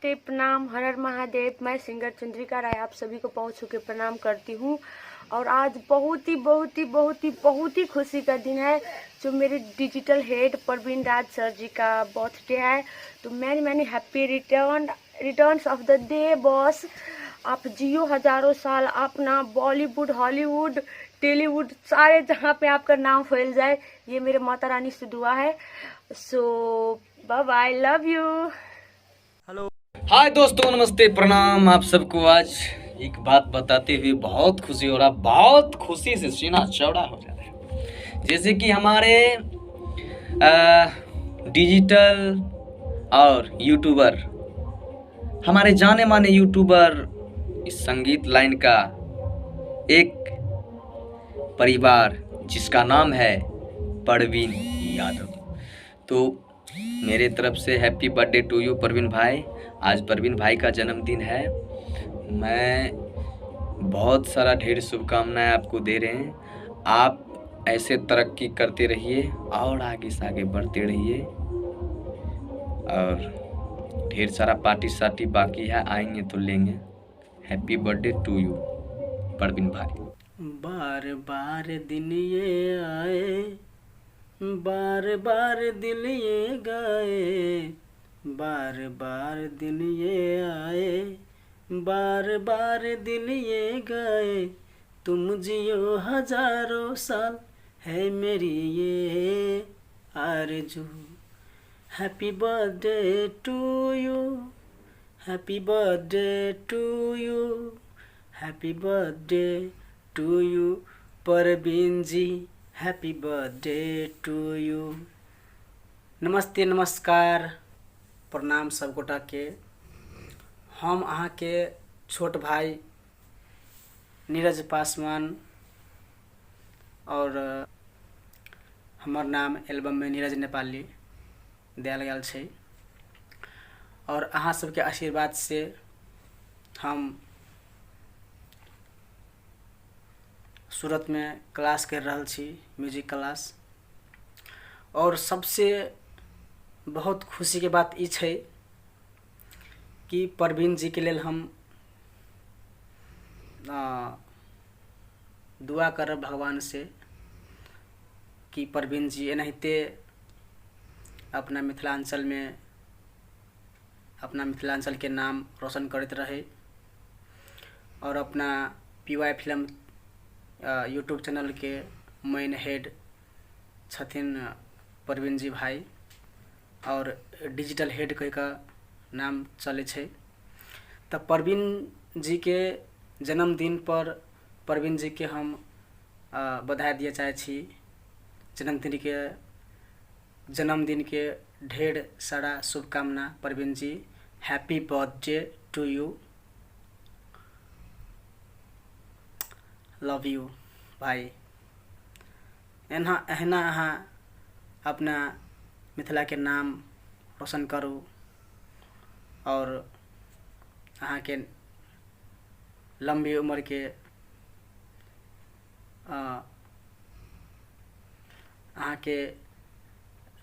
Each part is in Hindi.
नमस्ते, प्रणाम, हर हर महादेव। मैं सिंगर चंद्रिका राय आप सभी को पहुंच चुके प्रणाम करती हूं। और आज बहुत ही खुशी का दिन है, जो मेरे डिजिटल हेड प्रवीण राज सर जी का बर्थडे है। तो मैंने happy returns of the day boss. आप जियो हजारों साल, अपना बॉलीवुड, हॉलीवुड, टॉलीवुड, सारे जहाँ पे आपका नाम फैल जाए, ये मेरे माता रानी से दुआ है। So bye bye, love you. Hello, hi दोस्तों, नमस्ते, प्रणाम आप सबको। आज एक बात बताते हुए बहुत खुशी हो रहा, बहुत खुशी से सीना चौड़ा हो जा रहा है। जैसे कि हमारे डिजिटल और यूट्यूबर, हमारे जाने माने यूट्यूबर, इस संगीत लाइन का एक परिवार जिसका नाम है प्रवीण यादव। तो मेरे तरफ से happy birthday to you Praveen भाई। आज प्रवीण भाई का जन्मदिन है। मैं बहुत सारा ढेर शुभकामनाएं आपको दे रहे हैं। आप ऐसे तरक्की करते रहिए और आगे से आगे बढ़ते रहिए। और ढेर सारा पार्टी सार्टी बाकी है, आएंगे तो लेंगे। Happy birthday to you Praveen भाई। बार बार दिन ये आए, बार बार दिल ये गाए, बार बार दिन ये आए, बार बार दिल ये गाए, तुम जियो हजारों साल, है मेरी ये आरज़ू। Happy birthday to you, happy birthday to you, happy birthday to you Praveen ji, happy birthday to you. नमस्ते, नमस्कार, प्रणाम सब गोटा के। हम अहाँ के छोट भाई नीरज पासवान, और हमार नाम एल्बम में नीरज नेपाली देल गेल छै। और अहाँ सबके आशीर्वाद से हम सूरत में क्लास कर रहा छी, म्यूजिक क्लास। और सबसे बहुत खुशी के बात ई छै कि प्रवीण जी के लेल हम दुआ करब भगवान से कि प्रवीण जी एनाहिते अपना मिथिलांचल में अपना मिथिलांचल के नाम रोशन करते रहे। और अपना PY फिल्म यूट्यूब चैनल के मेन हेड छथिन प्रवीण जी भाई, और डिजिटल हेड कह का नाम चले छे। तो प्रवीण जी के जन्मदिन पर प्रवीण जी के हम बधाई दिए चाहे छी। जन्मदिन के ढेर सारा शुभकामना Praveen ji. Happy birthday to you, love you भाई। एहना अहाँ अपना मिथिला के नाम रोशन करू, और अहाँ के लंबी उम्र के अहाँ के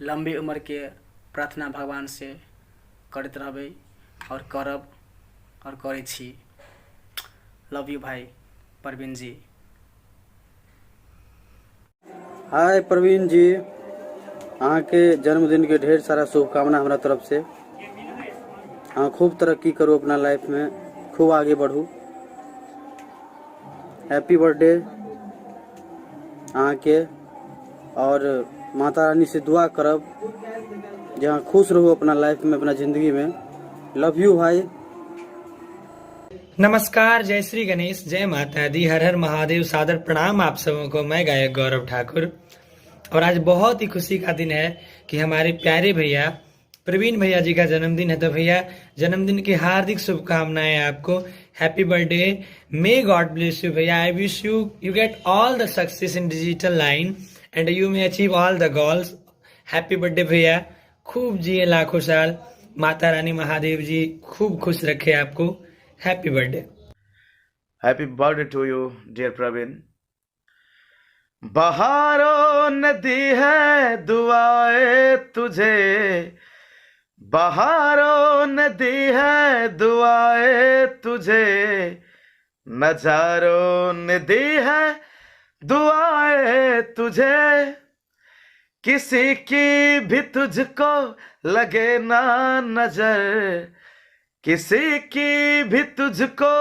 लंबी उम्र के प्रार्थना भगवान से करते रहबै, और करब, और करै छी। लव यू भाई प्रवीण जी। हाय प्रवीण जी, अहाँ के जन्मदिन के ढेर सारा शुभकामना हमरा तरफ से। अहाँ खूब तरक्की करू अपना लाइफ में, खूब आगे बढ़ू। हैप्पी बर्थडे अहाँ के। और माता रानी से दुआ करब जे अहाँ खुश रहू अपना लाइफ में, अपना जिंदगी में। लव यू भाई। नमस्कार, जय श्री गणेश, जय माता दी, हर हर महादेव, सादर प्रणाम आप सबों को। मैं गायक गौरव ठाकुर। और आज बहुत ही खुशी का दिन है कि हमारे प्यारे भैया प्रवीण भैया जी का जन्मदिन है। तो भैया जन्मदिन की हार्दिक शुभकामनाएं आपको। Happy birthday, may God bless you भैया। I wish you get all the success in digital line and you may achieve all the goals. Happy birthday भैया, खूब जिए लाखों साल, माता रानी महादेव जी खूब खुश रखे आपको। Happy birthday. Happy birthday to you dear Praveen. बहारों ने दी है दुआएं तुझे, बहारों ने दी है दुआएं तुझे, नजारों ने दी है दुआएं तुझे, किसी की भी तुझको लगे ना नजर, किसी की भी तुझको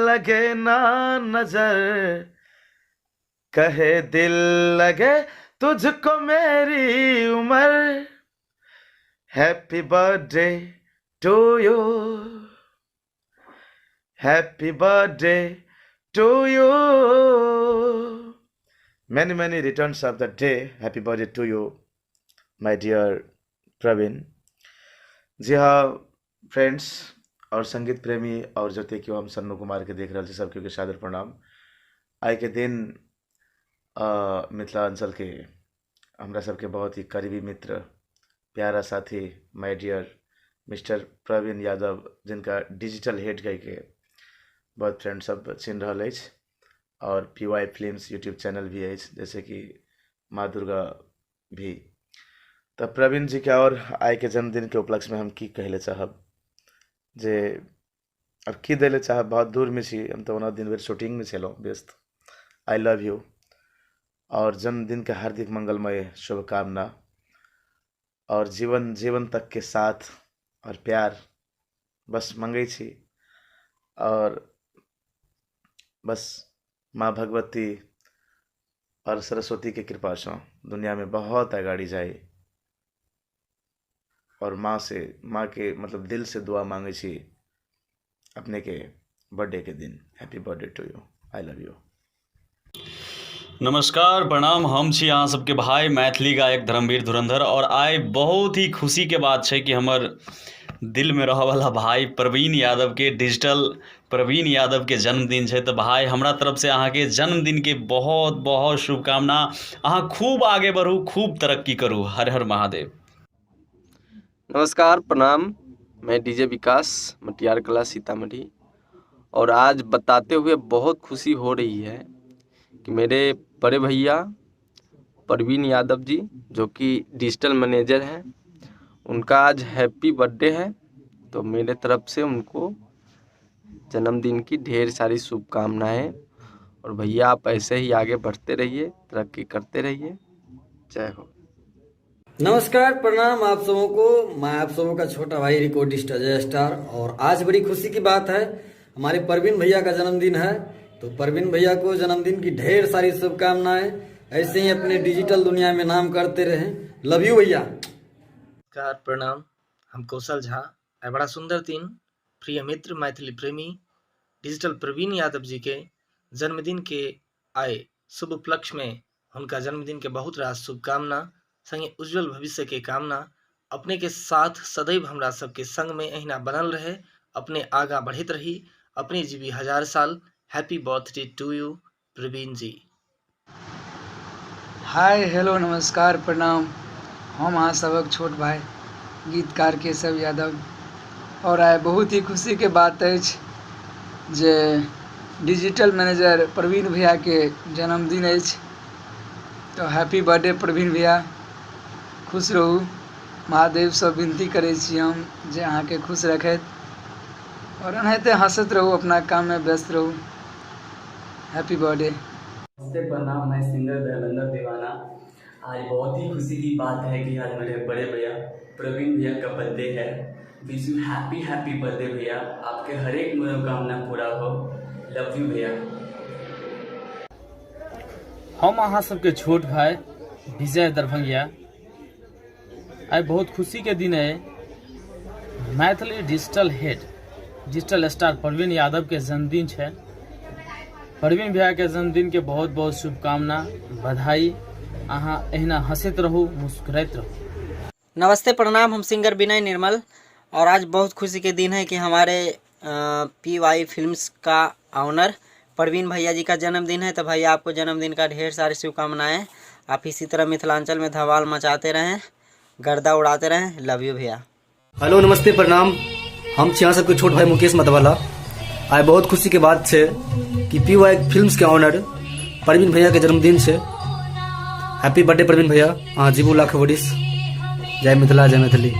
लगे ना नजर, कहे दिल लगे तुझको मेरी उम्र, happy birthday to you, happy birthday to you, many returns of the day. Happy birthday to you, my dear Praveen. जी हाँ फ्रेंड्स और संगीत प्रेमी और जते क्यों हम सन्नू कुमार के देख रहे थे सबके के सादर प्रणाम। आइ के दिन मिथिलांचल के हमरा सबके बहुत ही करीबी मित्र, प्यारा साथी my dear mister Praveen Yadav, जिनका डिजिटल हेड कह के बहुत फ्रेंड सब चिन्ह रहा है, और PY फिल्म्स यूट्यूब चैनल भी है, जैसे कि माँ दुर्गा भी। तो प्रवीण जी के और आय के जन्मदिन के उपलक्ष्य में हम की कहले चाहब जे अब की दिले चाहब, बहुत दूर में छी हम, तो दिन भर शूटिंग में छलौं व्यस्त। आई लव यू और जन्मदिन के हार्दिक मंगलमय शुभकामना, और जीवन तक के साथ और प्यार बस मंगै छी, और बस माँ भगवती और सरस्वती के कृपा से दुनिया में बहुत अगाड़ी जाए, और माँ के मतलब दिल से दुआ मांगे छी अपने के बर्थडे के दिन। Happy birthday to you, I love you. नमस्कार प्रणाम, हम छी अहाँ सबके भाई मैथिली गायक धर्मवीर धुरंधर, और आइ बहुत ही खुशी के बात है कि हमर दिल में रह वाला भाई प्रवीण यादव के, डिजिटल प्रवीण यादव के जन्मदिन है। तो भाई हमरा तरफ से अहाँ के जन्मदिन के बहुत बहुत शुभकामना, अहाँ खूब आगे बढ़ू, खूब तरक्की करू। हर हर महादेव। नमस्कार प्रणाम, मैं डीजे विकास, मटियार कला सीतामढ़ी, और आज बताते हुए बहुत खुशी हो रही है कि मेरे बड़े भैया प्रवीण यादव जी, जो कि डिजिटल मैनेजर हैं, उनका आज हैप्पी बर्थडे है। तो मेरे तरफ से उनको जन्मदिन की ढेर सारी शुभकामनाएं, और भैया आप ऐसे ही आगे बढ़ते रहिए, तरक्की करते रहिए। जय हो। नमस्कार प्रणाम आप सबों को, मैं आप सबों का छोटा भाई रिकॉर्डिस्ट अजय स्टार, और आज बड़ी खुशी की बात है, हमारे प्रवीण भैया का जन्मदिन है। तो प्रवीण भैया को जन्मदिन की ढेर सारी शुभकामनाएं, ऐसे ही अपने डिजिटल दुनिया में नाम करते रहें। लव यू भैया। नमस्कार प्रणाम, हम कौशल झा। बड़ा सुंदर दिन, प्रिय मित्र मैथिली प्रेमी डिजिटल प्रवीण यादव जी के जन्मदिन के आए शुभ उपलक्ष्य में उनका जन्मदिन के बहुत रास शुभकामना, संगे उज्जवल भविष्य के कामना। अपने के साथ सदैव हमरा सबके संग में अहिना बनल रहे, अपने आगा बढ़त रही, अपने जीवी 1000 साल। Happy birthday to you Praveen ji. Hi hello नमस्कार प्रणाम, हम अहाँ सबक छोट भाई गीतकार केशव यादव, और आइ बहुत ही खुशी के बात अछि जे डिजिटल मैनेजर प्रवीण भैया के जन्मदिन अछि। तो हैप्पी बर्थडे प्रवीण भैया, खुश रहू। महादेव से विनती करै छी हम जे अहाँ के खुश रखैत, और एनाहिते हंसत रहू, अपना काम में व्यस्त रहू। Happy birthday. नमस्ते प्रणाम, मैं सिंगर धर्मेंद्र दीवाना। आज बहुत ही खुशी की बात है कि आज मेरे बड़े भैया प्रवीण भैया का बर्थडे है। विश यू हैप्पी बर्थडे भैया, आपके हर एक मनोकामना पूरा हो। लव यू भैया। हम अहाँ सबके छोट भाई विजय दरभंगिया। आज बहुत खुशी के दिन है, Maithili digital head digital star Praveen Yadav के जन्मदिन है। प्रवीण भैया के जन्मदिन के बहुत बहुत शुभकामना, बधाई। अहाँ एहिना हंसत रहू, मुस्कुरात रहू। नमस्ते प्रणाम, हम सिंगर विनय निर्मल, और आज बहुत खुशी के दिन है कि हमारे PY फिल्म्स का ऑनर प्रवीण भैया जी का जन्मदिन है। तो भैया आपको जन्मदिन का ढेर सारी शुभकामनाएं। आप इसी तरह मिथिलांचल में धमाल मचाते रहें, गर्दा उड़ाते रहें। लव यू भैया। हेलो नमस्ते प्रणाम, हम छी अहाँ सबके छोट भाई मुकेश मतवाला। आज बहुत खुशी के बात है कि PY फिल्म्स के ऑनर प्रवीण भैया के जन्मदिन है। हैप्पी बर्थडे प्रवीण भैया, अहाँ जीवू लाख बरिस। जय मिथिला, जय मैथिली।